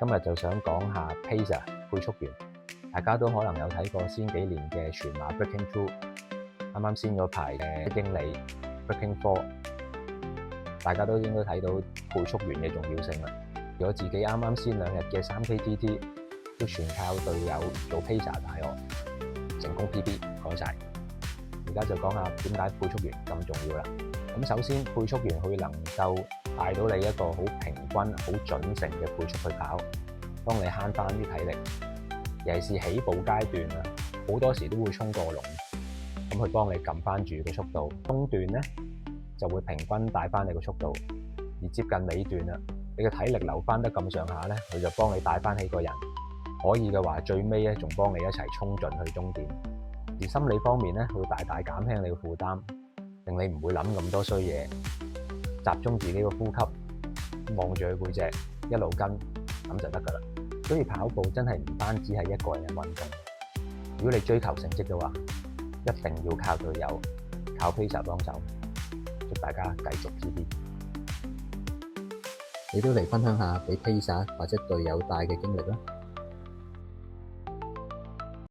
今日就想講下 Pacer 配速員，大家都可能有睇過先幾年嘅全馬 Breaking Two， 啱啱先嗰排嘅英里 Breaking Four， 大家都應該睇到配速員嘅重要性啦。如果自己啱啱先2日嘅3K-TT都全靠隊友做 Pacer 帶我，成功 PB 改晒。而家就講下點解配速員咁重要啦。咁首先，配速員佢能夠帶到你一個好平均、好準成嘅配速去跑，幫你慳翻啲體力。尤其是起步階段啊，好多時都會衝過龍，咁佢幫你撳翻住個速度。中段咧就會平均帶翻你個速度，而接近尾段啦，你嘅體力留翻得咁上下咧，佢就幫你帶翻起個人。可以嘅話，最尾咧仲幫你一齊衝進去終點。而心理方面咧，會大大減輕你嘅負擔，令你唔會諗咁多衰嘢，集中自己個呼吸，望住佢背脊，一路跟咁就得噶啦。所以跑步真係唔單止係一個人嘅運動，如果你追求成績嘅話，一定要靠隊友，靠 Pacer 幫手。祝大家繼續 PB。你都嚟分享下俾 Pacer 或者隊友帶嘅經歷啦〜